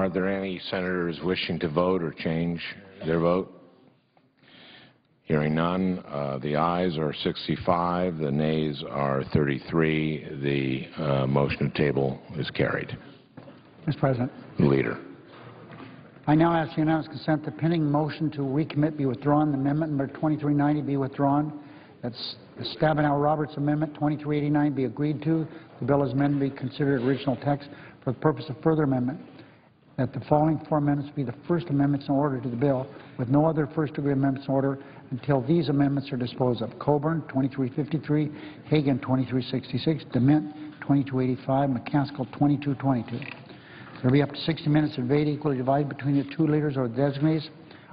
Are there any senators wishing to vote or change their vote? Hearing none, the ayes are 65, the nays are 33. The motion to table is carried. Mr. President. The Leader. I now ask unanimous consent the pending motion to recommit be withdrawn. The amendment number 2390 be withdrawn. That's the Stabenow-Roberts Amendment 2389 be agreed to. The bill as amended be considered original text for the purpose of further amendment. That the following four amendments be the first amendments in order to the bill, with no other first-degree amendments in order until these amendments are disposed of. Coburn, 2353, Hagan, 2366, DeMint, 2285, McCaskill, 2222. There will be up to 60 minutes of debate equally divided between the two leaders or the designees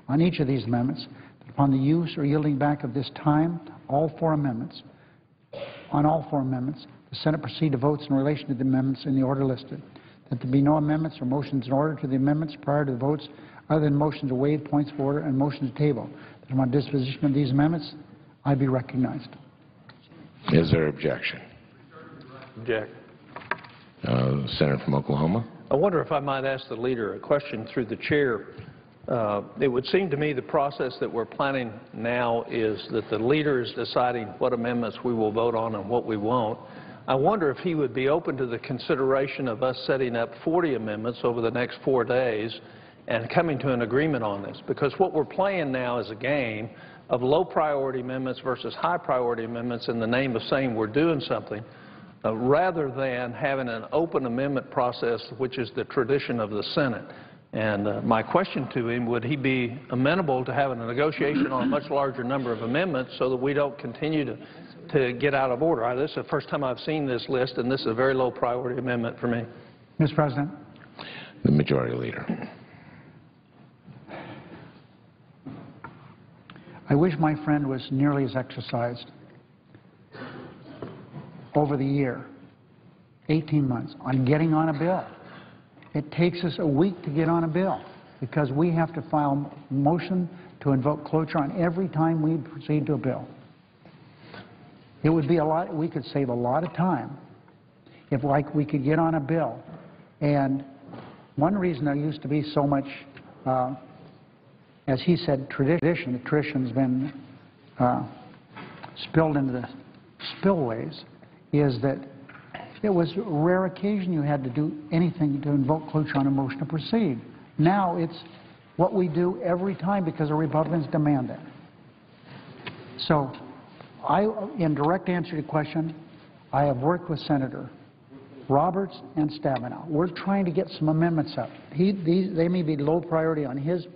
on each of these amendments. Upon the use or yielding back of this time, on all four amendments, the Senate proceed to votes in relation to the amendments in the order listed. That there be no amendments or motions in order to the amendments prior to the votes other than motions to waive points of order and motions to table. That upon disposition of these amendments, I be recognized. Is there objection? Object. Senator from Oklahoma. I wonder if I might ask the Leader a question through the Chair. It would seem to me the process that we're planning now is that the Leader is deciding what amendments we will vote on and what we won't. I wonder if he would be open to the consideration of us setting up 40 amendments over the next 4 days and coming to an agreement on this. Because what we're playing now is a game of low-priority amendments versus high-priority amendments in the name of saying we're doing something, rather than having an open amendment process, which is the tradition of the Senate. And my question to him, would he be amenable to having a negotiation on a much larger number of amendments so that we don't continue to get out of order? This is the first time I've seen this list, and this is a very low-priority amendment for me. Mr. President. The Majority Leader. I wish my friend was nearly as exercised over the year, 18 months, on getting on a bill. It takes us a week to get on a bill because we have to file a motion to invoke cloture on every time we proceed to a bill. It would be a lot, we could save a lot of time if we could get on a bill. And one reason there used to be so much, as he said, tradition, the tradition's been spilled into the spillways, is that it was a rare occasion you had to do anything to invoke cloture on a motion to proceed. Now it's what we do every time because the Republicans demand it. So in direct answer to your question, I have worked with Senator Roberts and Stabenow. We're trying to get some amendments up. They may be low priority on his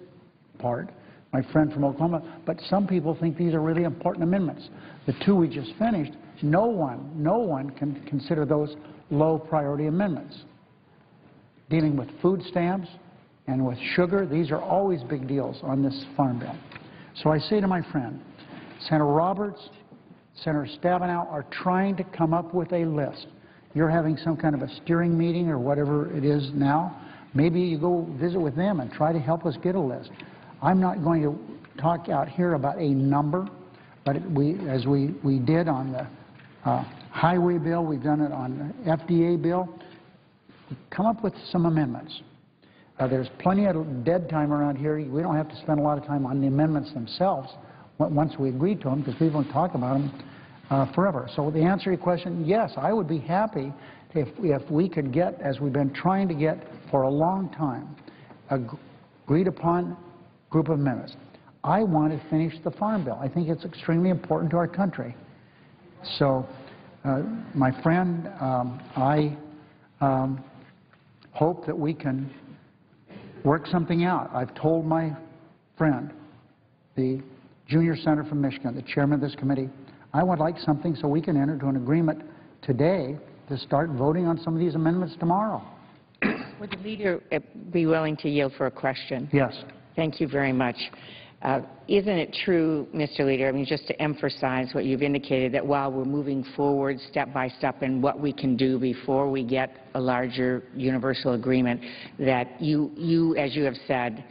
part, my friend from Oklahoma, but some people think these are really important amendments. The two we just finished, no one can consider those low priority amendments. Dealing with food stamps and with sugar, these are always big deals on this farm bill. So I say to my friend, Senator Roberts, Senator Stabenow are trying to come up with a list. You're having some kind of a steering meeting or whatever it is now. Maybe you go visit with them and try to help us get a list. I'm not going to talk out here about a number, but as we did on the highway bill, we've done it on the FDA bill. Come up with some amendments. There's plenty of dead time around here. We don't have to spend a lot of time on the amendments themselves once we agree to them, because people don't talk about them forever. So the answer to your question, yes, I would be happy if we could get, as we've been trying to get for a long time, agreed upon group of amendments. I want to finish the farm bill. I think it's extremely important to our country. So, my friend, I hope that we can work something out. I've told my friend, the junior senator from Michigan, the chairman of this committee, I would like something so we can enter into an agreement today to start voting on some of these amendments tomorrow. Would the Leader be willing to yield for a question? Yes. Thank you very much. Isn't it true, Mr. Leader, I mean, just to emphasize what you've indicated, that while we're moving forward step by step in what we can do before we get a larger universal agreement, that you, as you have said,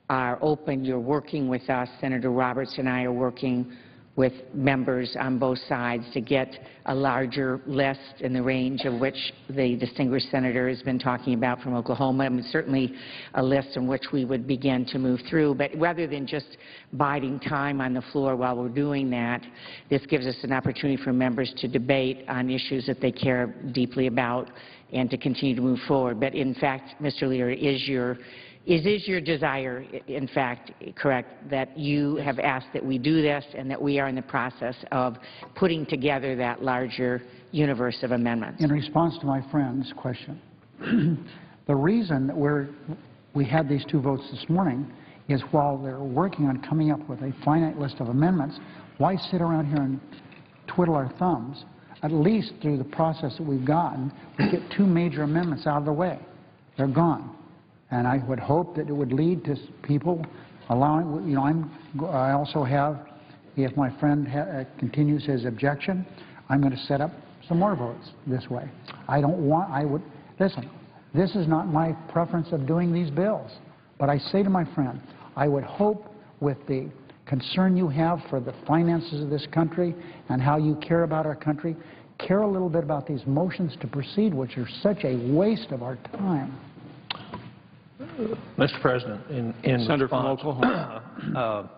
are open, you're working with us, Senator Roberts and I are working with members on both sides to get a larger list in the range of which the distinguished senator has been talking about from Oklahoma. I mean, certainly a list in which we would begin to move through. But rather than just biding time on the floor while we're doing that, this gives us an opportunity for members to debate on issues that they care deeply about and to continue to move forward. But in fact, Mr. Leader, is your desire, in fact, correct, that you have asked that we do this and that we are in the process of putting together that larger universe of amendments? In response to my friend's question, the reason that we had these two votes this morning is while they're working on coming up with a finite list of amendments, why sit around here and twiddle our thumbs? At least through the process that we've gotten, we get two major amendments out of the way. They're gone. And I would hope that it would lead to people allowing, you know, I also have, if my friend continues his objection, I'm going to set up some more votes this way. Listen, this is not my preference of doing these bills. But I say to my friend, I would hope with the concern you have for the finances of this country and how you care about our country, care a little bit about these motions to proceed, which are such a waste of our time. Mr. President, in Senator response, from Oklahoma.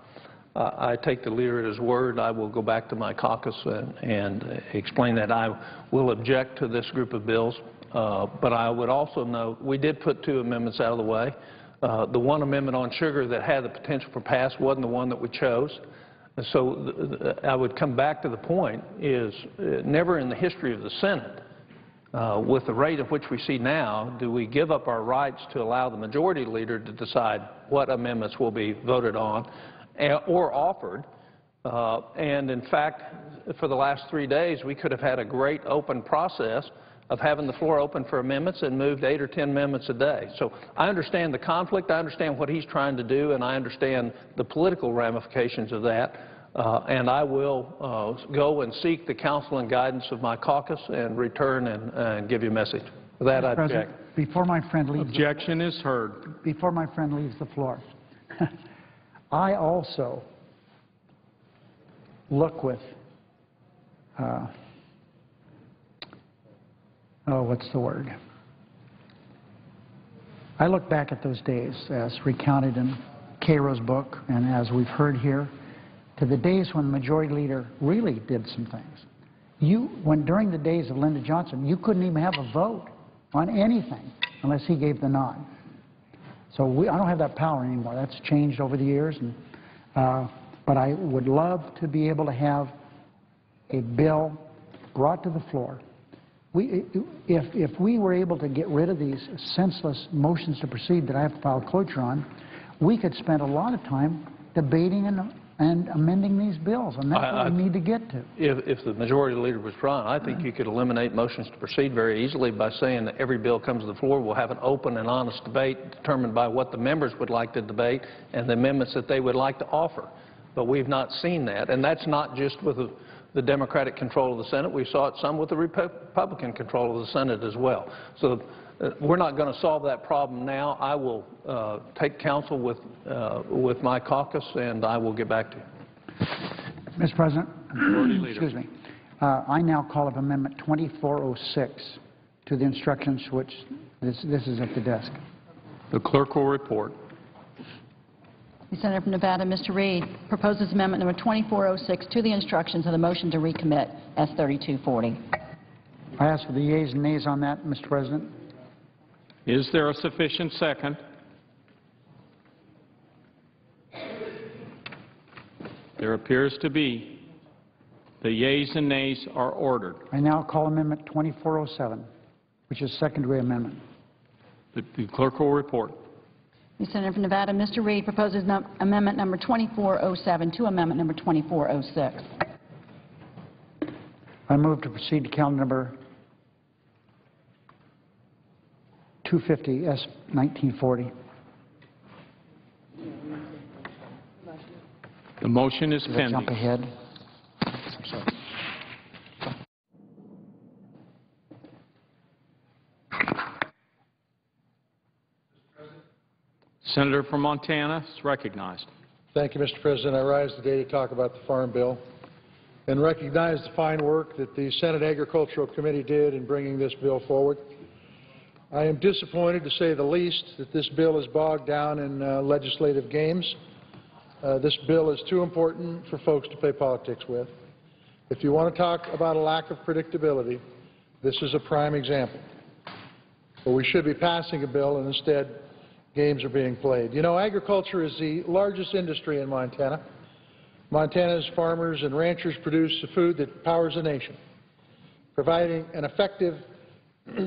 I take the leader at his word. I will go back to my caucus and explain that I will object to this group of bills. But I would also note we did put two amendments out of the way. The one amendment on sugar that had the potential for pass wasn't the one that we chose. So I would come back to the point is never in the history of the Senate, with the rate at which we see now, do we give up our rights to allow the majority leader to decide what amendments will be voted on or offered. And in fact, for the last 3 days, we could have had a great open process of having the floor open for amendments and moved 8 or 10 amendments a day. So I understand the conflict, I understand what he's trying to do, and I understand the political ramifications of that. And I will go and seek the counsel and guidance of my caucus and return and give you a message. For that, I object. Before my friend leaves, Objection is heard. Before my friend leaves the floor, I also look with, what's the word? I look back at those days as recounted in Cairo's book and as we've heard here, to the days when the majority leader really did some things. During the days of Lyndon Johnson, you couldn't even have a vote on anything unless he gave the nod. So I don't have that power anymore. That's changed over the years. But I would love to be able to have a bill brought to the floor. If we were able to get rid of these senseless motions to proceed that I have to file cloture on, we could spend a lot of time debating and amending these bills, and that's what we need to get to. If the majority leader was wrong, I think you could eliminate motions to proceed very easily by saying that every bill comes to the floor, we'll have an open and honest debate determined by what the members would like to debate and the amendments that they would like to offer. But we've not seen that, and that's not just with the Democratic control of the Senate. We saw it some with the Republican control of the Senate as well. So we're not going to solve that problem now. I will take counsel with my caucus, and I will get back to you. Mr. President, excuse me. I now call up Amendment 2406 to the instructions which this is at the desk. The clerk will report. The Senator from Nevada, Mr. Reed, proposes amendment number 2406 to the instructions of the motion to recommit S3240. I ask for the yeas and nays on that, Mr. President. Is there a sufficient second? There appears to be. The yeas and nays are ordered. I now call Amendment 2407, which is secondary amendment. The clerk will report. The Senator from Nevada, Mr. Reed, proposes amendment number 2407 to amendment number 2406. I move to proceed to calendar number 250, S. 1940. The motion is pending. Jump ahead. Senator from Montana is recognized. Thank you, Mr. President. I rise today to talk about the Farm Bill. and recognize the fine work that the Senate Agricultural Committee did in bringing this bill forward. I am disappointed, to say the least, that this bill is bogged down in legislative games. This bill is too important for folks to play politics with. If you want to talk about a lack of predictability, this is a prime example. But we should be passing a bill, and instead games are being played. You know, agriculture is the largest industry in Montana. Montana's farmers and ranchers produce the food that powers a nation. Providing an effective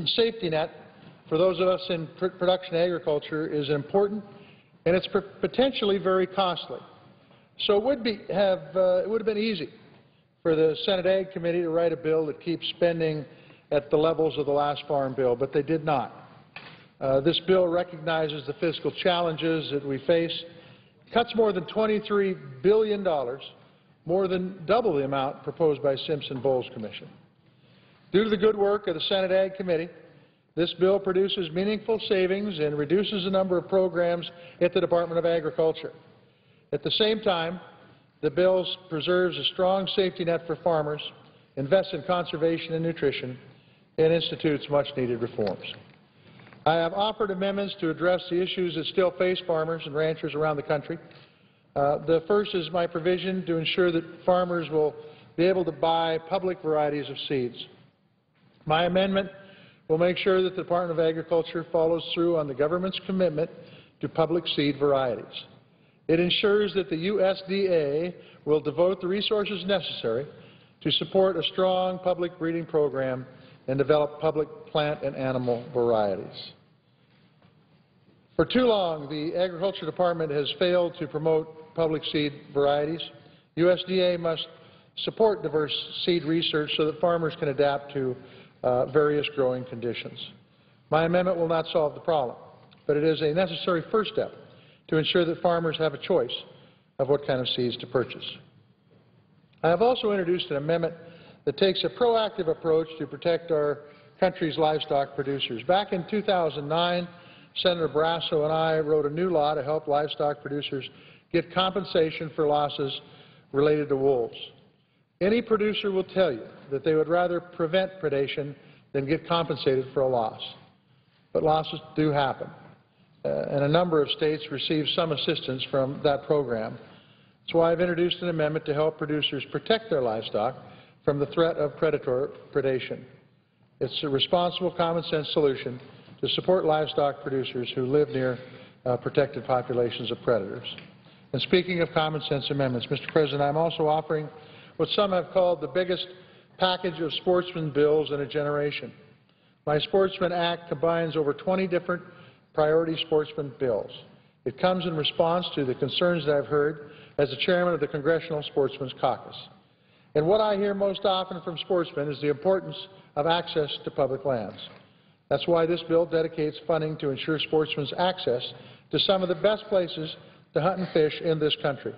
safety net for those of us in production agriculture is important, and it's potentially very costly. So it would have been easy for the Senate Ag Committee to write a bill that keeps spending at the levels of the last farm bill, but they did not. This bill recognizes the fiscal challenges that we face, cuts more than $23 billion, more than double the amount proposed by Simpson-Bowles Commission. Due to the good work of the Senate Ag Committee, this bill produces meaningful savings and reduces the number of programs at the Department of Agriculture. At the same time, the bill preserves a strong safety net for farmers, invests in conservation and nutrition, and institutes much-needed reforms. I have offered amendments to address the issues that still face farmers and ranchers around the country. The first is my provision to ensure that farmers will be able to buy public varieties of seeds. My amendment will make sure that the Department of Agriculture follows through on the government's commitment to public seed varieties. It ensures that the USDA will devote the resources necessary to support a strong public breeding program and develop public plant and animal varieties. For too long, the Agriculture Department has failed to promote public seed varieties. USDA must support diverse seed research so that farmers can adapt to various growing conditions. My amendment will not solve the problem, but it is a necessary first step to ensure that farmers have a choice of what kind of seeds to purchase. I have also introduced an amendment that takes a proactive approach to protect our country's livestock producers. Back in 2009, Senator Brasso and I wrote a new law to help livestock producers get compensation for losses related to wolves. Any producer will tell you that they would rather prevent predation than get compensated for a loss. But losses do happen, and a number of states receive some assistance from that program. That's why I've introduced an amendment to help producers protect their livestock from the threat of predation. It's a responsible, common-sense solution to support livestock producers who live near protected populations of predators. And speaking of common-sense amendments, Mr. President, I'm also offering what some have called the biggest package of sportsman bills in a generation. My Sportsman Act combines over 20 different priority sportsman bills. It comes in response to the concerns that I've heard as the chairman of the Congressional Sportsmen's Caucus. And what I hear most often from sportsmen is the importance of access to public lands. That's why this bill dedicates funding to ensure sportsmen's access to some of the best places to hunt and fish in this country.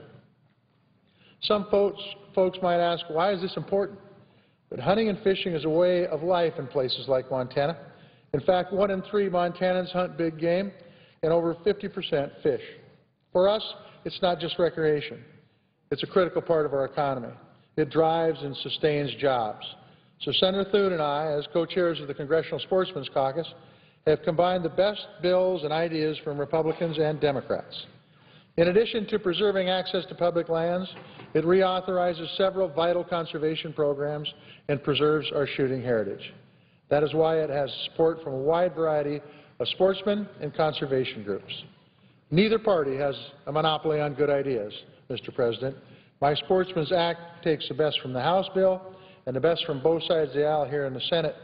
Some folks might ask, why is this important? But hunting and fishing is a way of life in places like Montana. In fact, 1 in 3 Montanans hunt big game, and over 50% fish. For us, it's not just recreation. It's a critical part of our economy. It drives and sustains jobs. So Senator Thune and I, as co-chairs of the Congressional Sportsmen's Caucus, have combined the best bills and ideas from Republicans and Democrats. In addition to preserving access to public lands, it reauthorizes several vital conservation programs and preserves our shooting heritage. That is why it has support from a wide variety of sportsmen and conservation groups. Neither party has a monopoly on good ideas, Mr. President. My Sportsman's Act takes the best from the House bill and the best from both sides of the aisle here in the Senate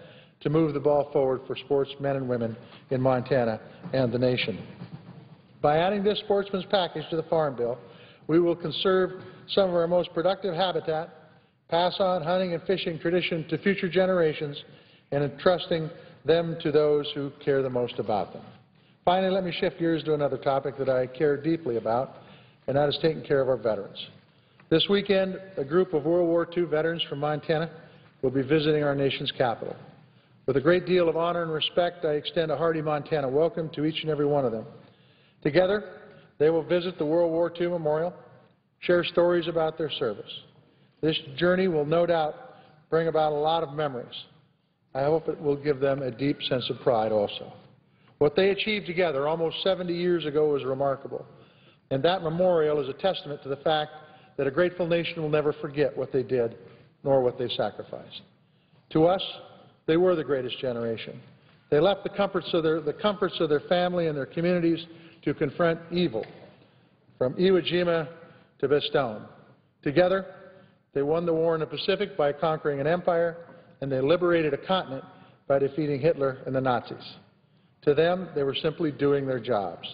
to move the ball forward for sportsmen and women in Montana and the nation. By adding this sportsman's package to the Farm Bill, we will conserve some of our most productive habitat, pass on hunting and fishing tradition to future generations, and entrusting them to those who care the most about them. Finally, let me shift gears to another topic that I care deeply about, and that is taking care of our veterans. This weekend, a group of World War II veterans from Montana will be visiting our nation's capital. With a great deal of honor and respect, I extend a hearty Montana welcome to each and every one of them. Together, they will visit the World War II Memorial, share stories about their service. This journey will no doubt bring about a lot of memories. I hope it will give them a deep sense of pride also. What they achieved together almost 70 years ago was remarkable, and that memorial is a testament to the fact that a grateful nation will never forget what they did nor what they sacrificed. To us, they were the greatest generation. They left the comforts of their family and their communities to confront evil, from Iwo Jima to Bastogne. Together, they won the war in the Pacific by conquering an empire, and they liberated a continent by defeating Hitler and the Nazis. To them, they were simply doing their jobs.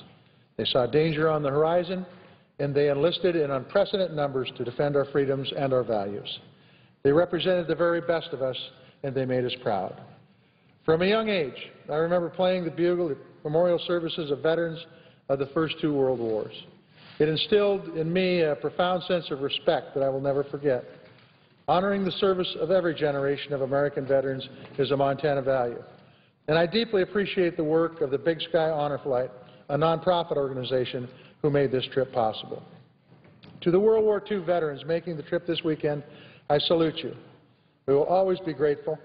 They saw danger on the horizon, and they enlisted in unprecedented numbers to defend our freedoms and our values. They represented the very best of us, and they made us proud. From a young age, I remember playing the bugle at memorial services of veterans of the first two world wars. It instilled in me a profound sense of respect that I will never forget. Honoring the service of every generation of American veterans is a Montana value. And I deeply appreciate the work of the Big Sky Honor Flight, a nonprofit organization who made this trip possible. To the World War II veterans making the trip this weekend, I salute you. We will always be grateful,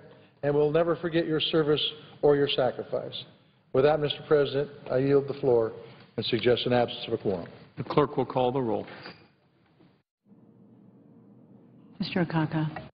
and we'll never forget your service or your sacrifice. With that, Mr. President, I yield the floor and suggest an absence of a quorum. The clerk will call the roll. Mr. Akaka.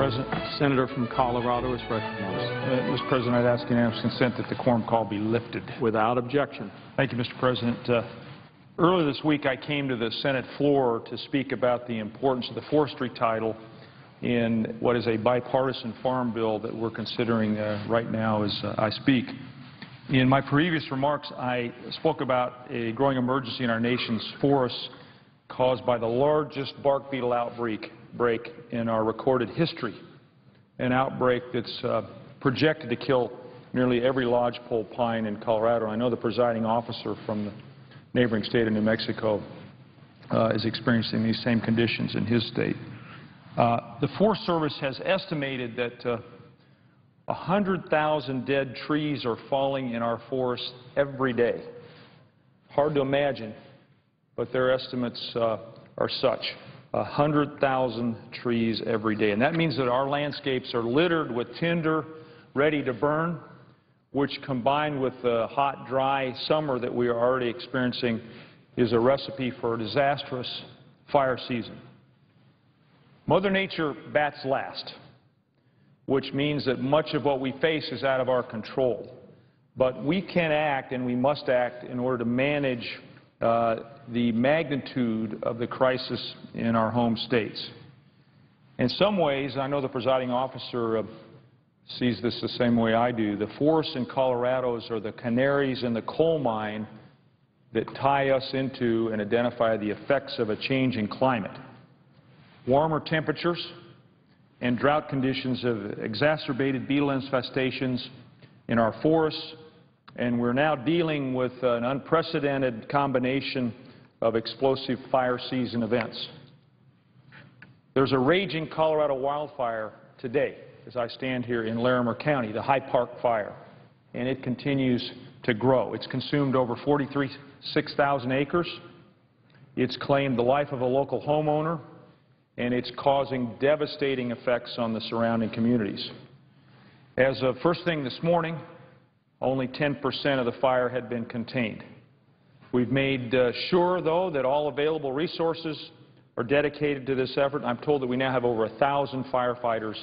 President. Senator from Colorado is recognized. Mr. President, I'd ask unanimous consent that the quorum call be lifted. Without objection. Thank you, Mr. President. Earlier this week, I came to the Senate floor to speak about the importance of the forestry title in what is a bipartisan farm bill that we're considering right now as I speak. In my previous remarks, I spoke about a growing emergency in our nation's forests caused by the largest bark beetle outbreak in our recorded history, an outbreak that's projected to kill nearly every lodgepole pine in Colorado. I know the presiding officer from the neighboring state of New Mexico is experiencing these same conditions in his state. The Forest Service has estimated that 100,000 dead trees are falling in our forests every day. Hard to imagine, but their estimates are such. 100,000 trees every day. And that means that our landscapes are littered with tinder ready to burn, which combined with the hot, dry summer that we are already experiencing is a recipe for a disastrous fire season. Mother Nature bats last, which means that much of what we face is out of our control. But we can act, and we must act, in order to manage the magnitude of the crisis in our home states. In some ways, I know the presiding officer sees this the same way I do, the forests in Colorado are the canaries in the coal mine that tie us into and identify the effects of a changing climate. Warmer temperatures and drought conditions have exacerbated beetle infestations in our forests, and we're now dealing with an unprecedented combination of explosive fire season events. There's a raging Colorado wildfire today as I stand here in Larimer County, the High Park Fire, and it continues to grow. It's consumed over 46,000 acres. It's claimed the life of a local homeowner, and it's causing devastating effects on the surrounding communities. As of first thing this morning, only 10% of the fire had been contained. We've made sure, though, that all available resources are dedicated to this effort. I'm told that we now have over 1,000 firefighters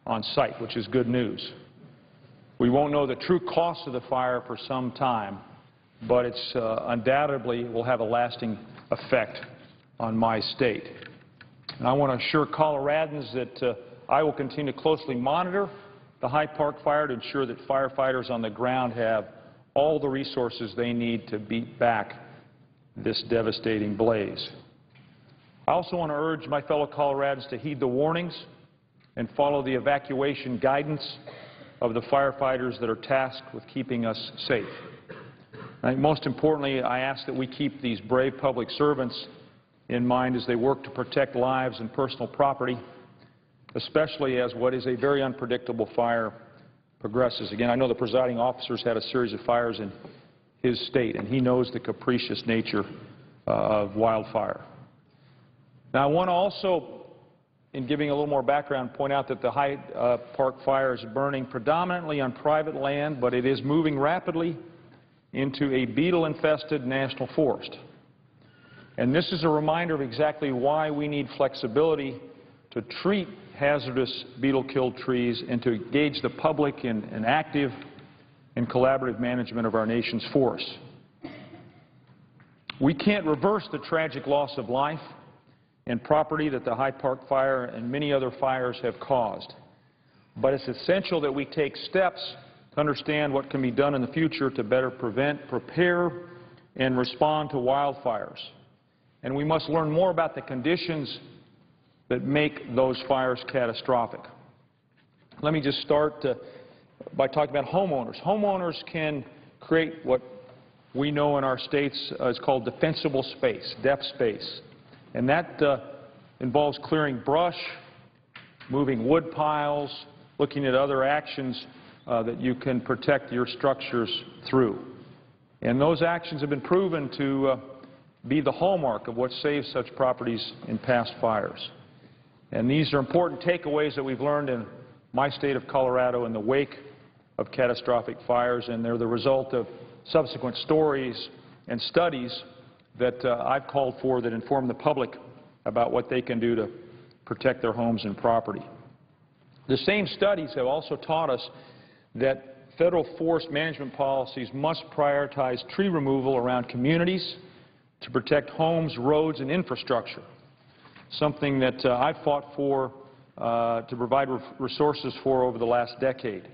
on site, which is good news. We won't know the true cost of the fire for some time, but it's undoubtedly will have a lasting effect on my state. And I want to assure Coloradans that I will continue to closely monitor the High Park Fire to ensure that firefighters on the ground have all the resources they need to beat back this devastating blaze. I also want to urge my fellow Coloradans to heed the warnings and follow the evacuation guidance of the firefighters that are tasked with keeping us safe. And most importantly, I ask that we keep these brave public servants in mind as they work to protect lives and personal property, especially as what is a very unpredictable fire progresses. Again, I know the presiding officer's had a series of fires in his state, and he knows the capricious nature of wildfire. Now, I want to also, in giving a little more background, point out that the High Park Fire is burning predominantly on private land, but it is moving rapidly into a beetle-infested national forest. And this is a reminder of exactly why we need flexibility to treat hazardous beetle-killed trees and to engage the public in an active and collaborative management of our nation's forests. We can't reverse the tragic loss of life and property that the High Park Fire and many other fires have caused, but it's essential that we take steps to understand what can be done in the future to better prevent, prepare, and respond to wildfires. And we must learn more about the conditions that make those fires catastrophic. Let me just start by talking about homeowners. Homeowners can create what we know in our states is called defensible space, DEF space. And that involves clearing brush, moving wood piles, looking at other actions that you can protect your structures through. And those actions have been proven to be the hallmark of what saves such properties in past fires. And these are important takeaways that we've learned in my state of Colorado in the wake of catastrophic fires, and they're the result of subsequent stories and studies that I've called for that inform the public about what they can do to protect their homes and property. The same studies have also taught us that federal forest management policies must prioritize tree removal around communities to protect homes, roads, and infrastructure, something that I've fought for to provide resources for over the last decade.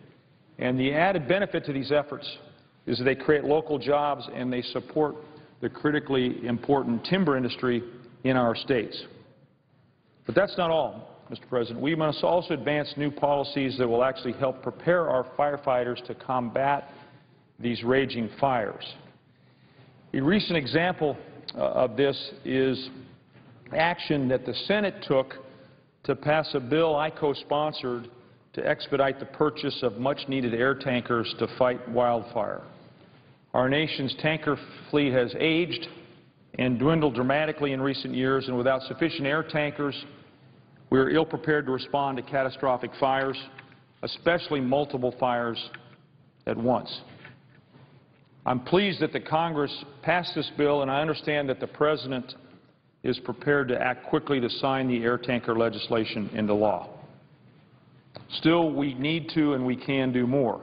And the added benefit to these efforts is that they create local jobs and they support the critically important timber industry in our states. But that's not all, Mr. President. We must also advance new policies that will actually help prepare our firefighters to combat these raging fires. A recent example of this is action that the Senate took to pass a bill I co-sponsored to expedite the purchase of much-needed air tankers to fight wildfire. Our nation's tanker fleet has aged and dwindled dramatically in recent years, and without sufficient air tankers, we are ill-prepared to respond to catastrophic fires, especially multiple fires at once. I'm pleased that the Congress passed this bill, and I understand that the President is prepared to act quickly to sign the air tanker legislation into law. Still, we need to and we can do more.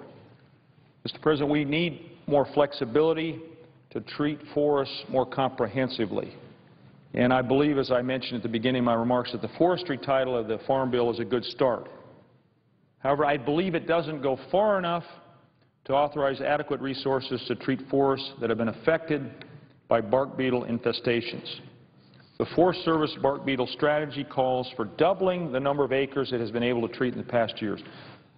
Mr. President, we need more flexibility to treat forests more comprehensively. And I believe, as I mentioned at the beginning of my remarks, that the forestry title of the Farm Bill is a good start. However, I believe it doesn't go far enough to authorize adequate resources to treat forests that have been affected by bark beetle infestations. The Forest Service bark beetle strategy calls for doubling the number of acres it has been able to treat in the past years.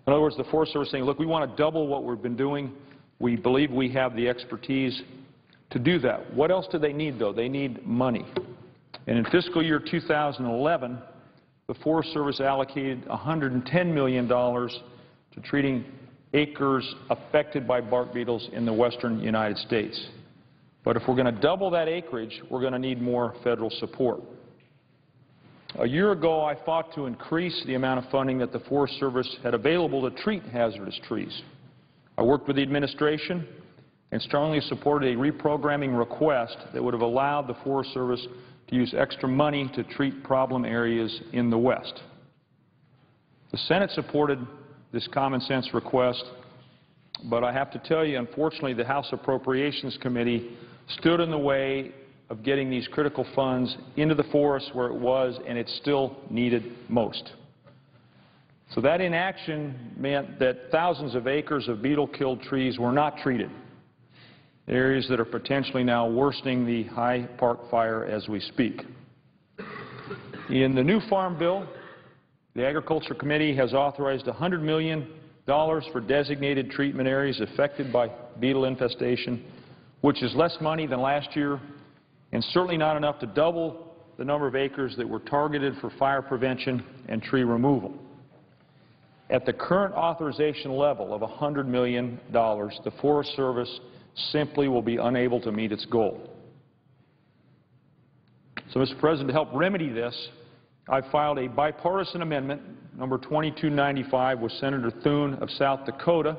In other words, the Forest Service is saying, look, we want to double what we've been doing. We believe we have the expertise to do that. What else do they need, though? They need money. And in fiscal year 2011, the Forest Service allocated $110 million to treating acres affected by bark beetles in the western United States. But if we're going to double that acreage, we're going to need more federal support. A year ago, I fought to increase the amount of funding that the Forest Service had available to treat hazardous trees. I worked with the administration and strongly supported a reprogramming request that would have allowed the Forest Service to use extra money to treat problem areas in the West. The Senate supported this common sense request, but I have to tell you, unfortunately, the House Appropriations Committee stood in the way of getting these critical funds into the forests where it was and it's still needed most. So that inaction meant that thousands of acres of beetle-killed trees were not treated, areas that are potentially now worsening the High Park fire as we speak. In the new Farm Bill, the Agriculture Committee has authorized $100 million for designated treatment areas affected by beetle infestation, which is less money than last year and certainly not enough to double the number of acres that were targeted for fire prevention and tree removal. At the current authorization level of $100 million, the Forest Service simply will be unable to meet its goal. So, Mr. President, to help remedy this, I filed a bipartisan amendment, number 2295, with Senator Thune of South Dakota,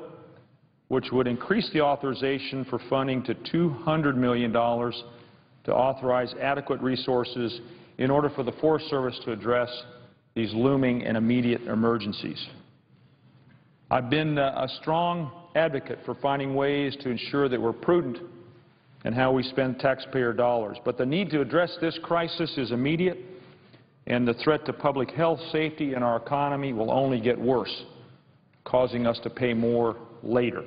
which would increase the authorization for funding to $200 million to authorize adequate resources in order for the Forest Service to address these looming and immediate emergencies. I've been a strong advocate for finding ways to ensure that we're prudent in how we spend taxpayer dollars. But the need to address this crisis is immediate, and the threat to public health, safety, and our economy will only get worse, causing us to pay more later.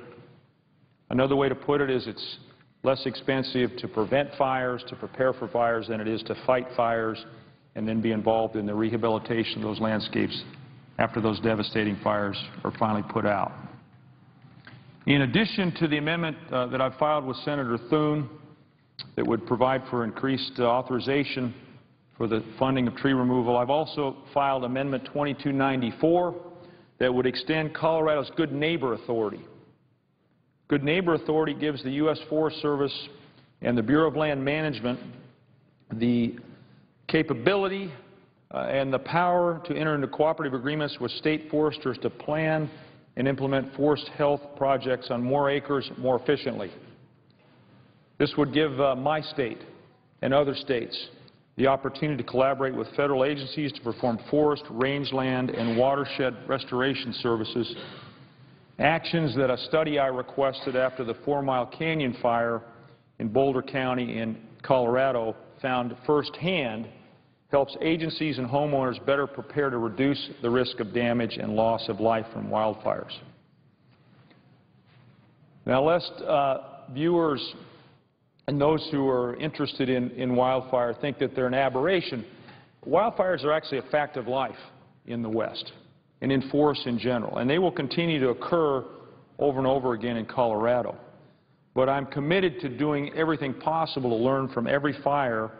Another way to put it is it's less expensive to prevent fires, to prepare for fires, than it is to fight fires and then be involved in the rehabilitation of those landscapes after those devastating fires are finally put out. In addition to the amendment that I filed with Senator Thune that would provide for increased authorization for the funding of tree removal, I've also filed Amendment 2294 that would extend Colorado's Good Neighbor Authority. Good Neighbor Authority gives the U.S. Forest Service and the Bureau of Land Management the capability and the power to enter into cooperative agreements with state foresters to plan and implement forest health projects on more acres more efficiently. This would give my state and other states the opportunity to collaborate with federal agencies to perform forest, rangeland, and watershed restoration services, actions that a study I requested after the 4 Mile Canyon fire in Boulder County in Colorado found firsthand helps agencies and homeowners better prepare to reduce the risk of damage and loss of life from wildfires. Now, lest viewers and those who are interested in wildfire think that they're an aberration, wildfires are actually a fact of life in the West and in forests in general, and they will continue to occur over and over again in Colorado. But I'm committed to doing everything possible to learn from every fire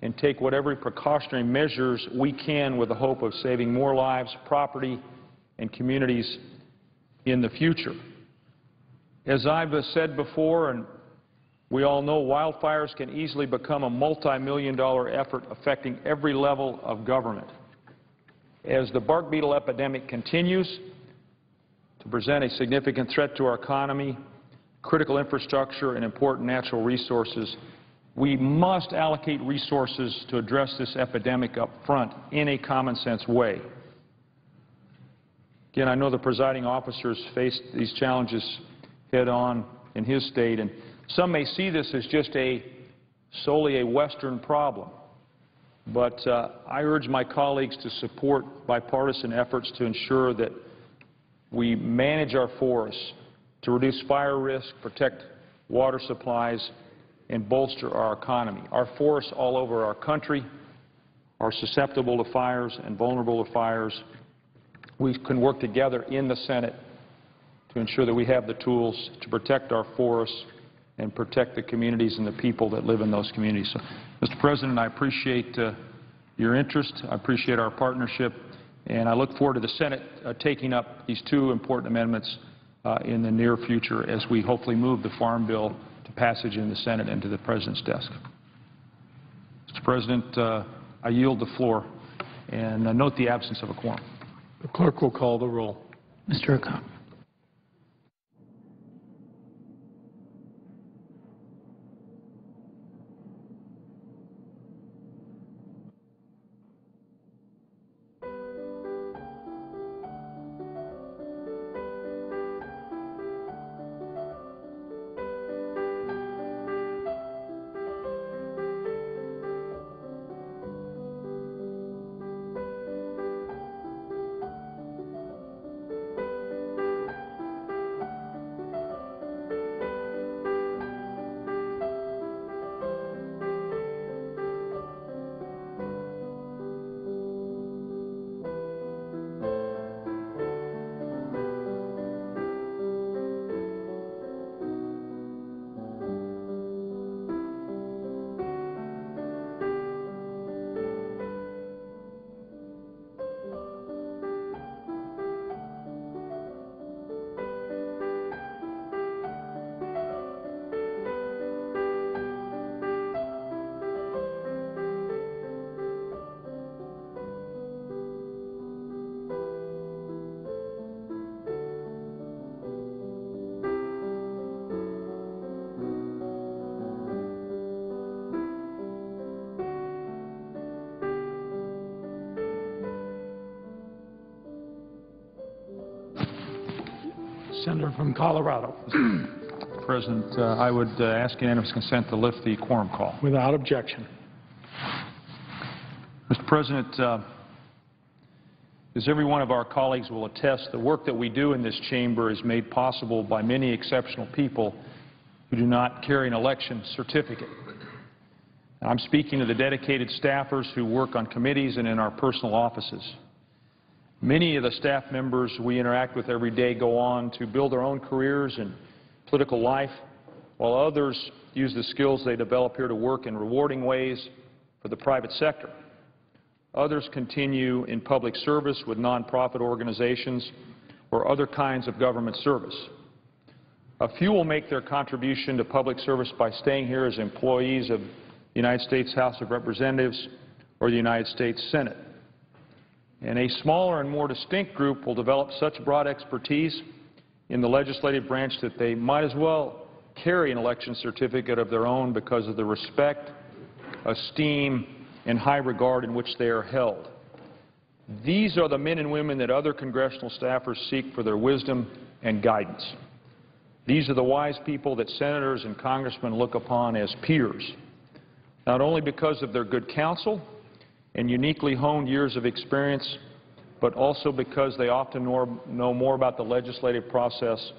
and take whatever precautionary measures we can with the hope of saving more lives, property, and communities in the future. As I've said before, and we all know, wildfires can easily become a multi-million-dollar effort affecting every level of government. As the bark beetle epidemic continues to present a significant threat to our economy, critical infrastructure, and important natural resources, we must allocate resources to address this epidemic up front in a common-sense way. Again, I know the presiding officers faced these challenges head-on in his state, and some may see this as just solely a Western problem. But I urge my colleagues to support bipartisan efforts to ensure that we manage our forests to reduce fire risk, protect water supplies, and bolster our economy. Our forests all over our country are susceptible to fires and vulnerable to fires. We can work together in the Senate to ensure that we have the tools to protect our forests and protect the communities and the people that live in those communities. So, Mr. President, I appreciate your interest. I appreciate our partnership, and I look forward to the Senate taking up these two important amendments in the near future as we hopefully move the Farm Bill to passage in the Senate and to the President's desk. Mr. President, I yield the floor and note the absence of a quorum. The clerk will call the roll. Mr. O'Connor. Senator from Colorado. President, I would ask unanimous consent to lift the quorum call. Without objection. Mr. President, as every one of our colleagues will attest, the work that we do in this chamber is made possible by many exceptional people who do not carry an election certificate. I'm speaking to the dedicated staffers who work on committees and in our personal offices. Many of the staff members we interact with every day go on to build their own careers in political life, while others use the skills they develop here to work in rewarding ways for the private sector. Others continue in public service with nonprofit organizations or other kinds of government service. A few will make their contribution to public service by staying here as employees of the United States House of Representatives or the United States Senate. And a smaller and more distinct group will develop such broad expertise in the legislative branch that they might as well carry an election certificate of their own because of the respect, esteem, and high regard in which they are held. These are the men and women that other congressional staffers seek for their wisdom and guidance. These are the wise people that senators and congressmen look upon as peers, not only because of their good counsel and uniquely honed years of experience, but also because they often know more about the legislative process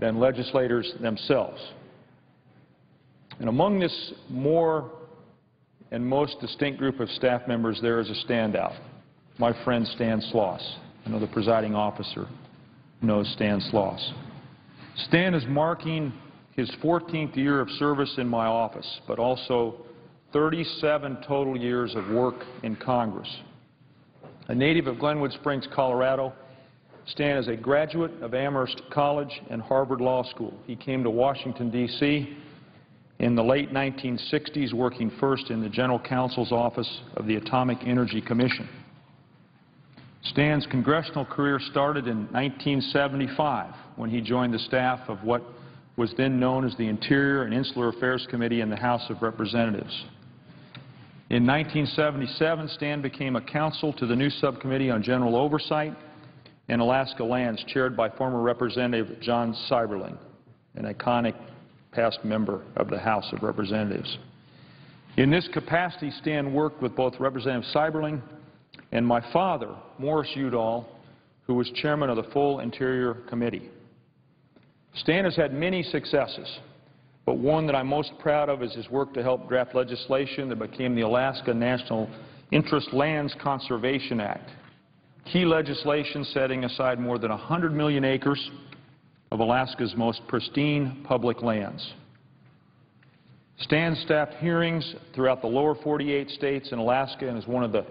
than legislators themselves. And among this more and most distinct group of staff members, there is a standout, my friend Stan Sloss. I know the presiding officer knows Stan Sloss. Stan is marking his 14th year of service in my office, but also 37 total years of work in Congress. A native of Glenwood Springs, Colorado, Stan is a graduate of Amherst College and Harvard Law School. He came to Washington, D.C. in the late 1960s, working first in the General Counsel's Office of the Atomic Energy Commission. Stan's congressional career started in 1975 when he joined the staff of what was then known as the Interior and Insular Affairs Committee in the House of Representatives. In 1977, Stan became a counsel to the new subcommittee on General Oversight and Alaska Lands, chaired by former Representative John Seiberling, an iconic past member of the House of Representatives. In this capacity, Stan worked with both Representative Seiberling and my father, Morris Udall, who was chairman of the full Interior Committee. Stan has had many successes, but one that I'm most proud of is his work to help draft legislation that became the Alaska National Interest Lands Conservation Act, key legislation setting aside more than 100 million acres of Alaska's most pristine public lands. Stan staffed hearings throughout the lower 48 states and Alaska and is one of the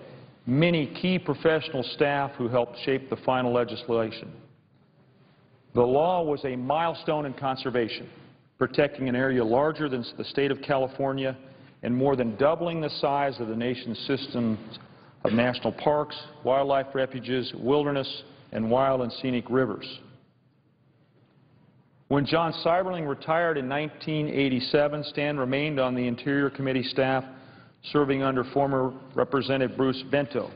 many key professional staff who helped shape the final legislation. The law was a milestone in conservation, protecting an area larger than the state of California and more than doubling the size of the nation's systems of national parks, wildlife refuges, wilderness, and wild and scenic rivers. When John Seiberling retired in 1987, Stan remained on the Interior Committee staff, serving under former Representative Bruce Bento,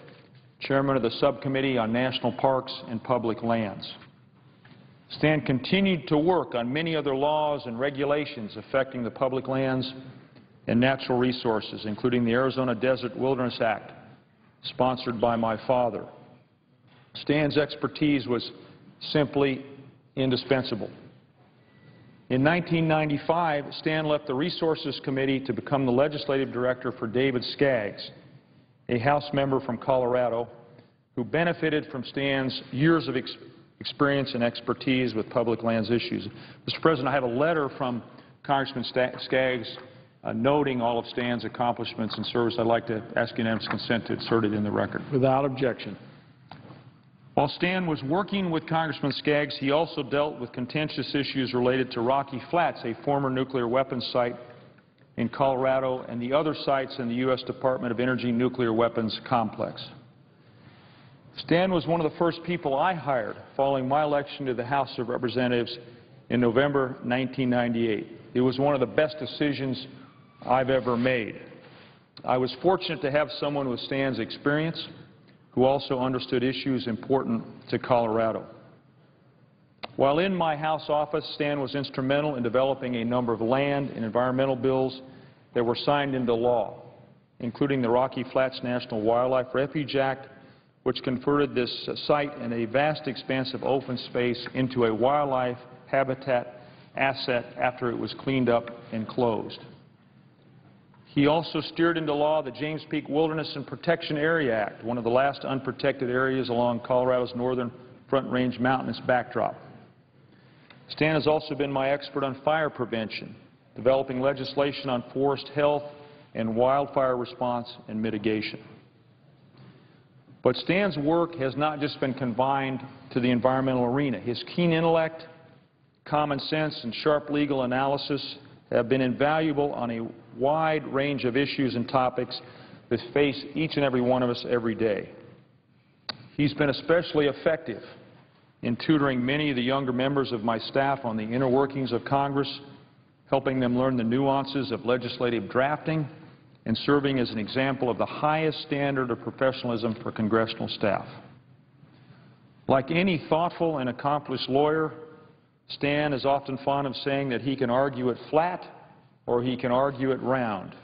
chairman of the Subcommittee on National Parks and Public Lands. Stan continued to work on many other laws and regulations affecting the public lands and natural resources, including the Arizona Desert Wilderness Act, sponsored by my father. Stan's expertise was simply indispensable. In 1995, Stan left the Resources Committee to become the legislative director for David Skaggs, a House member from Colorado who benefited from Stan's years of experience and expertise with public lands issues. Mr. President, I have a letter from Congressman Skaggs noting all of Stan's accomplishments and service. I'd like to ask unanimous consent to insert it in the record. Without objection. While Stan was working with Congressman Skaggs, he also dealt with contentious issues related to Rocky Flats, a former nuclear weapons site in Colorado, and the other sites in the U.S. Department of Energy nuclear weapons complex. Stan was one of the first people I hired following my election to the House of Representatives in November 1998. It was one of the best decisions I've ever made. I was fortunate to have someone with Stan's experience who also understood issues important to Colorado. While in my House office, Stan was instrumental in developing a number of land and environmental bills that were signed into law, including the Rocky Flats National Wildlife Refuge Act, which converted this site and a vast expanse of open space into a wildlife habitat asset after it was cleaned up and closed. He also steered into law the James Peak Wilderness and Protection Area Act, one of the last unprotected areas along Colorado's northern Front Range mountainous backdrop. Stan has also been my expert on fire prevention, developing legislation on forest health and wildfire response and mitigation. But Stan's work has not just been confined to the environmental arena. His keen intellect, common sense, and sharp legal analysis have been invaluable on a wide range of issues and topics that face each and every one of us every day. He's been especially effective in tutoring many of the younger members of my staff on the inner workings of Congress, helping them learn the nuances of legislative drafting and serving as an example of the highest standard of professionalism for congressional staff. Like any thoughtful and accomplished lawyer, Stan is often fond of saying that he can argue it flat or he can argue it round,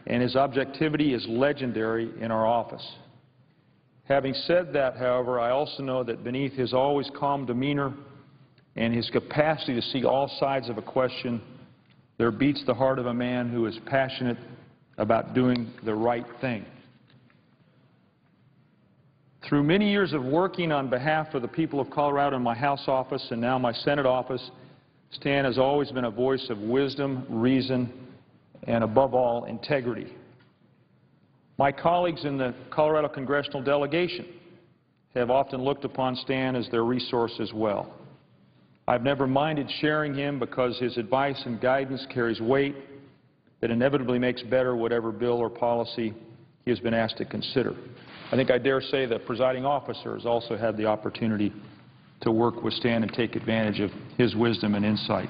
and his objectivity is legendary in our office. Having said that, however, I also know that beneath his always calm demeanor and his capacity to see all sides of a question, there beats the heart of a man who is passionate about doing the right thing. Through many years of working on behalf of the people of Colorado in my House office and now my Senate office, Stan has always been a voice of wisdom, reason, and above all, integrity. My colleagues in the Colorado congressional delegation have often looked upon Stan as their resource as well. I've never minded sharing him because his advice and guidance carries weight that inevitably makes better whatever bill or policy he has been asked to consider. I think I dare say the presiding officer has also had the opportunity to work with Stan and take advantage of his wisdom and insight.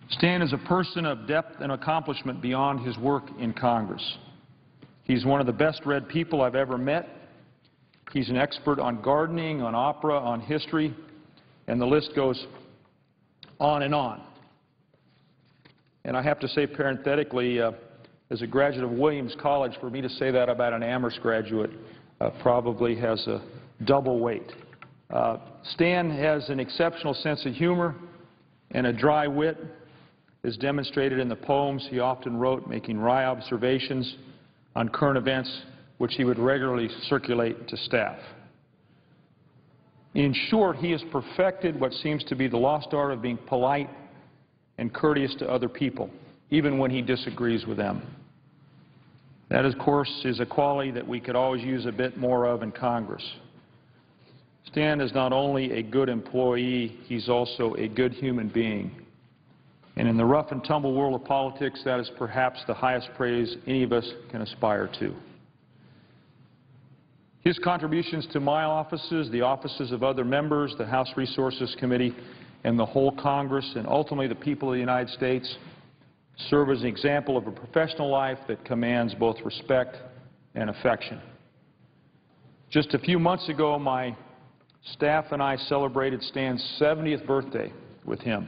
Stan is a person of depth and accomplishment beyond his work in Congress. He's one of the best-read people I've ever met. He's an expert on gardening, on opera, on history, and the list goes on and on. And I have to say parenthetically, as a graduate of Williams College, for me to say that about an Amherst graduate probably has a double weight. Stan has an exceptional sense of humor and a dry wit, as demonstrated in the poems he often wrote, making wry observations on current events, which he would regularly circulate to staff. In short, he has perfected what seems to be the lost art of being polite and courteous to other people, even when he disagrees with them. That, of course, is a quality that we could always use a bit more of in Congress. Stan is not only a good employee, he's also a good human being. And in the rough and tumble world of politics, that is perhaps the highest praise any of us can aspire to. His contributions to my offices, the offices of other members, the House Resources Committee, and the whole Congress, and ultimately the people of the United States, serve as an example of a professional life that commands both respect and affection. Just a few months ago, my staff and I celebrated Stan's 70th birthday with him,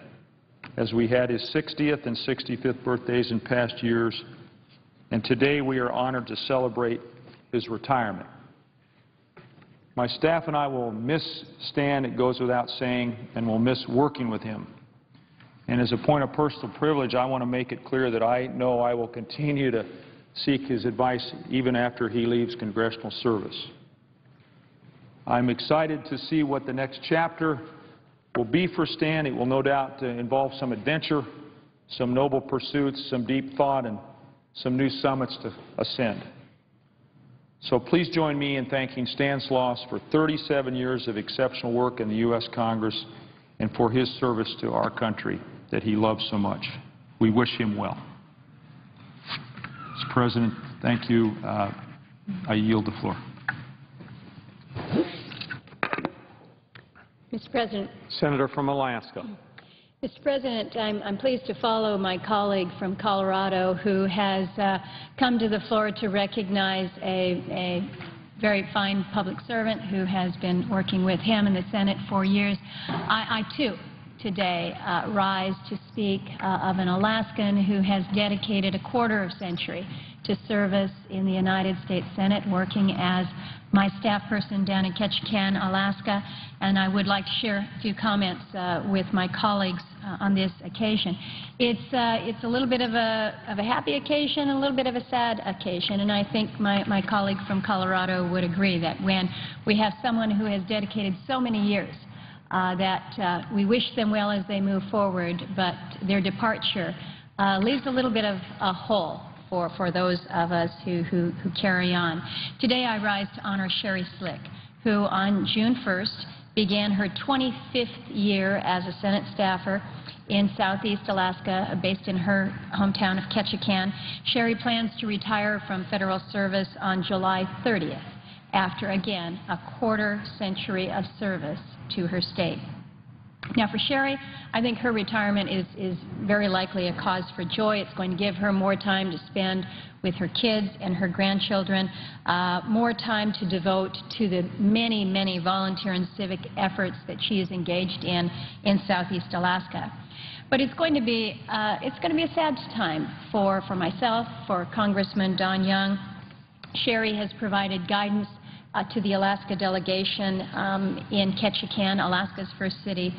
as we had his 60th and 65th birthdays in past years, and today we are honored to celebrate his retirement. My staff and I will miss Stan, it goes without saying, and will miss working with him. And as a point of personal privilege, I want to make it clear that I know I will continue to seek his advice even after he leaves congressional service. I'm excited to see what the next chapter will be for Stan. It will no doubt involve some adventure, some noble pursuits, some deep thought, and some new summits to ascend. So please join me in thanking Stan Sloss for 37 years of exceptional work in the U.S. Congress and for his service to our country that he loves so much. We wish him well. Mr. President, thank you. I yield the floor. Mr. President. Senator from Alaska. Mr. President, I'm pleased to follow my colleague from Colorado who has come to the floor to recognize a very fine public servant who has been working with him in the Senate for years. I too, today, rise to speak of an Alaskan who has dedicated a quarter century to service in the United States Senate, working as my staff person down in Ketchikan, Alaska, and I would like to share a few comments with my colleagues on this occasion. It's a little bit of a happy occasion, a little bit of a sad occasion, and I think my colleague from Colorado would agree that when we have someone who has dedicated so many years that we wish them well as they move forward, but their departure leaves a little bit of a hole for those of us who carry on. Today I rise to honor Sherry Slick, who on June 1st began her 25th year as a Senate staffer in Southeast Alaska, based in her hometown of Ketchikan. Sherry plans to retire from federal service on July 30th, after, again, a quarter century of service to her state. Now, for Sherry, I think her retirement is very likely a cause for joy. It's going to give her more time to spend with her kids and her grandchildren, more time to devote to the many, many volunteer and civic efforts that she is engaged in Southeast Alaska. But it's going to be a sad time for myself, for Congressman Don Young. Sherry has provided guidance to the Alaska delegation in Ketchikan, Alaska's first city,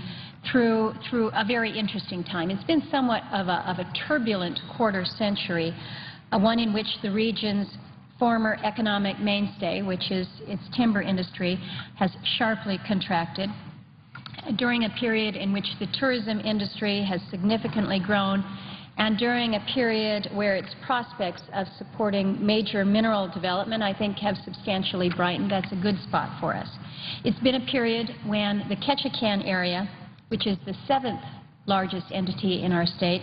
through a very interesting time. It's been somewhat of a turbulent quarter century, one in which the region's former economic mainstay, which is its timber industry, has sharply contracted. During a period in which the tourism industry has significantly grown, and during a period where its prospects of supporting major mineral development, I think, have substantially brightened. That's a good spot for us. It's been a period when the Ketchikan area, which is the 7th largest entity in our state,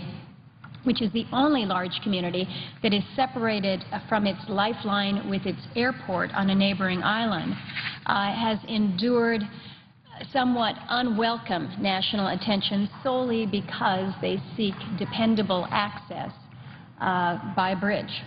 which is the only large community that is separated from its lifeline with its airport on a neighboring island, has endured somewhat unwelcome national attention solely because they seek dependable access by bridge.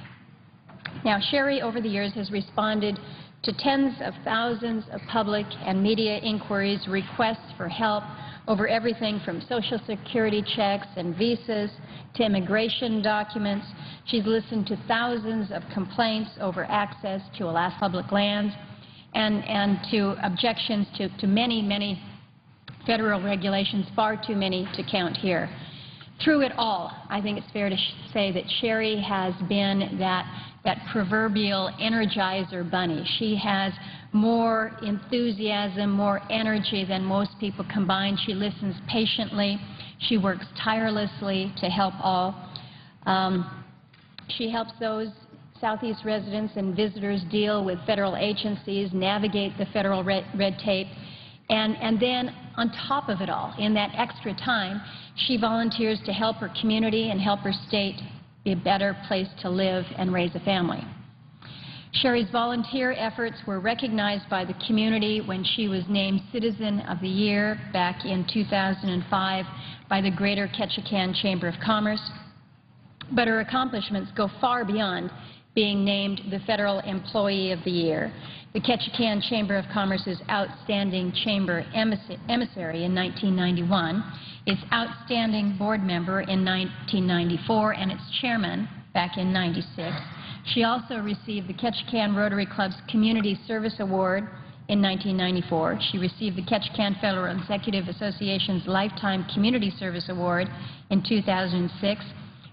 Now, Sherry, over the years, has responded to tens of thousands of public and media inquiries, requests for help over everything from Social Security checks and visas to immigration documents. She's listened to thousands of complaints over access to Alaska public lands and to objections to many, many federal regulations, far too many to count here. Through it all, I think it's fair to say that Sherry has been that proverbial energizer bunny. She has more enthusiasm, more energy than most people combined. She listens patiently. She works tirelessly to help all. She helps those Southeast residents and visitors deal with federal agencies, navigate the federal red tape, and then on top of it all, in that extra time, she volunteers to help her community and help her state be a better place to live and raise a family. Sherry's volunteer efforts were recognized by the community when she was named Citizen of the Year back in 2005 by the Greater Ketchikan Chamber of Commerce. But her accomplishments go far beyond being named the Federal Employee of the Year. The Ketchikan Chamber of Commerce's Outstanding Chamber Emissary in 1991, its Outstanding Board Member in 1994, and its Chairman back in 96. She also received the Ketchikan Rotary Club's Community Service Award in 1994. She received the Ketchikan Federal Executive Association's Lifetime Community Service Award in 2006.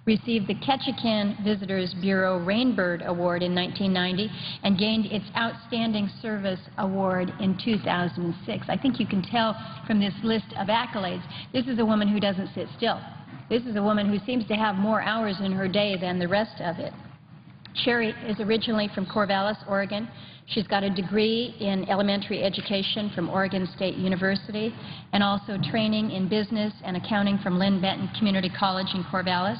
Received the Ketchikan Visitors Bureau Rainbird Award in 1990 and gained its Outstanding Service Award in 2006. I think you can tell from this list of accolades, this is a woman who doesn't sit still. This is a woman who seems to have more hours in her day than the rest of it. Sherry is originally from Corvallis, Oregon. She's got a degree in elementary education from Oregon State University and also training in business and accounting from Lynn Benton Community College in Corvallis.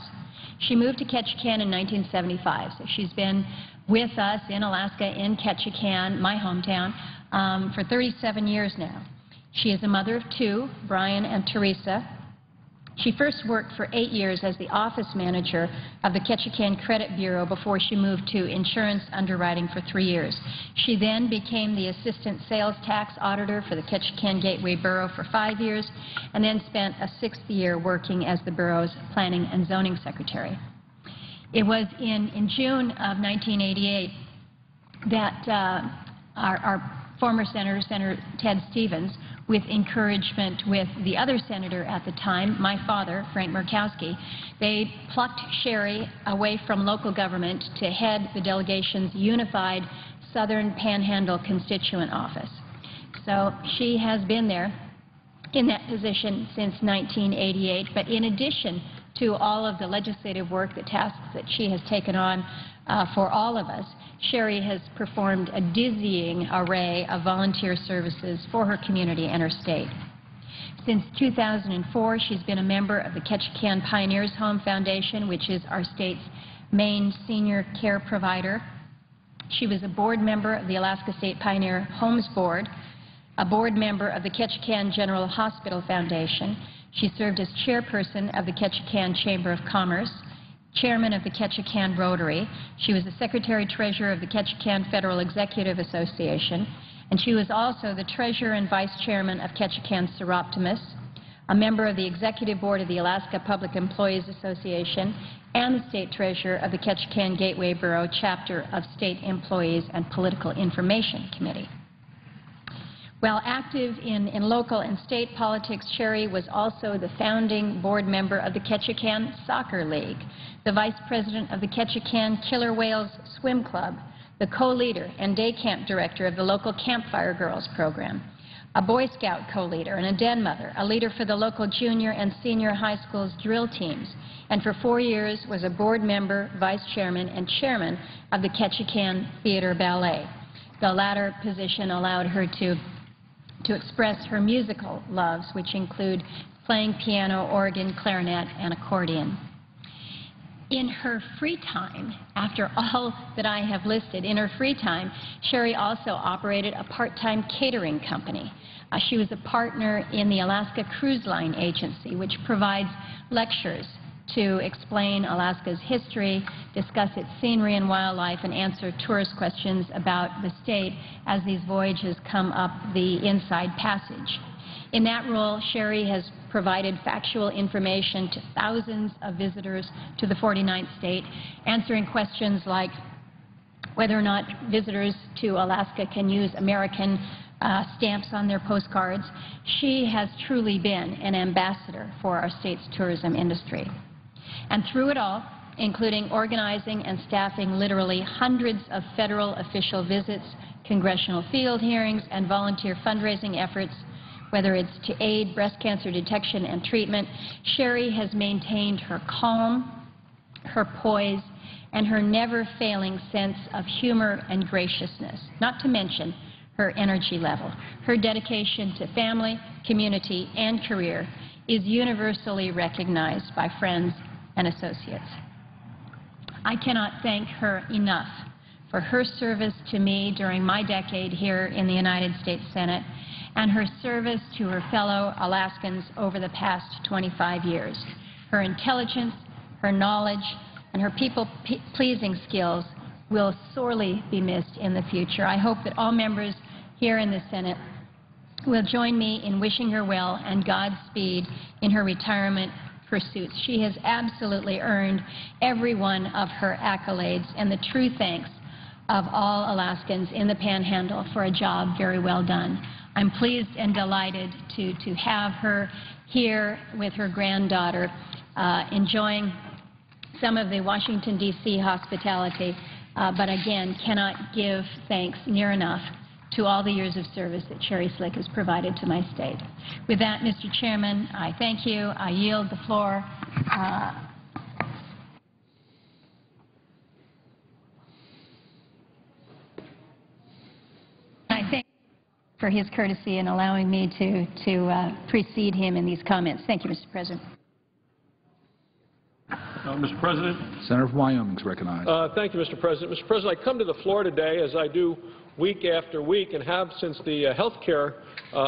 She moved to Ketchikan in 1975, so she's been with us in Alaska, in Ketchikan, my hometown, for 37 years now. She is a mother of two, Brian and Teresa. She first worked for 8 years as the office manager of the Ketchikan Credit Bureau before she moved to insurance underwriting for 3 years. She then became the assistant sales tax auditor for the Ketchikan Gateway Borough for 5 years and then spent a 6th year working as the borough's planning and zoning secretary. It was in June of 1988 that our former Senator, Senator Ted Stevens, with encouragement with the other senator at the time, my father, Frank Murkowski, they plucked Sherry away from local government to head the delegation's unified Southern Panhandle constituent office. So she has been there in that position since 1988, but in addition to all of the legislative work, the tasks that she has taken on for all of us, Sherry has performed a dizzying array of volunteer services for her community and her state. Since 2004, she's been a member of the Ketchikan Pioneers Home Foundation, which is our state's main senior care provider. She was a board member of the Alaska State Pioneer Homes Board a board member of the Ketchikan General Hospital Foundation. She served as chairperson of the Ketchikan Chamber of Commerce, chairman of the Ketchikan Rotary. She was the secretary-treasurer of the Ketchikan Federal Executive Association, and she was also the treasurer and vice chairman of Ketchikan Seroptimus, a member of the executive board of the Alaska Public Employees Association, and the state treasurer of the Ketchikan Gateway Borough chapter of State Employees and Political Information Committee. While active in local and state politics, Sherry was also the founding board member of the Ketchikan Soccer League, the vice president of the Ketchikan Killer Whales Swim Club, the co-leader and day camp director of the local Campfire Girls program, a Boy Scout co-leader and a den mother, a leader for the local junior and senior high school's drill teams, and for 4 years was a board member, vice chairman, and chairman of the Ketchikan Theater Ballet. The latter position allowed her to express her musical loves, which include playing piano, organ, clarinet, and accordion. In her free time, after all that I have listed, in her free time, Sherry also operated a part-time catering company. She was a partner in the Alaska Cruise Line Agency, which provides lectures to explain Alaska's history, discuss its scenery and wildlife, and answer tourist questions about the state as these voyages come up the Inside Passage. In that role, Sherry has provided factual information to thousands of visitors to the 49th state, answering questions like whether or not visitors to Alaska can use American stamps on their postcards. She has truly been an ambassador for our state's tourism industry. And through it all, including organizing and staffing literally hundreds of federal official visits, congressional field hearings, and volunteer fundraising efforts, whether it's to aid breast cancer detection and treatment, Sherry has maintained her calm, her poise, and her never-failing sense of humor and graciousness, not to mention her energy level. Her dedication to family, community, and career is universally recognized by friends and associates. I cannot thank her enough for her service to me during my decade here in the United States Senate and her service to her fellow Alaskans over the past 25 years. Her intelligence, her knowledge, and her people-pleasing skills will sorely be missed in the future. I hope that all members here in the Senate will join me in wishing her well and Godspeed in her retirement pursuits. She has absolutely earned every one of her accolades and the true thanks of all Alaskans in the Panhandle for a job very well done. I'm pleased and delighted to have her here with her granddaughter, enjoying some of the Washington, D.C. hospitality, but again, cannot give thanks near enough to all the years of service that Sherry Slick has provided to my state. With that, Mr. Chairman, I thank you. I yield the floor. I thank you for his courtesy in allowing me to precede him in these comments. Thank you, Mr. President. Mr. President. Senator from Wyoming is recognized. Thank you, Mr. President. Mr. President, I come to the floor today, as I do week after week and have since the health care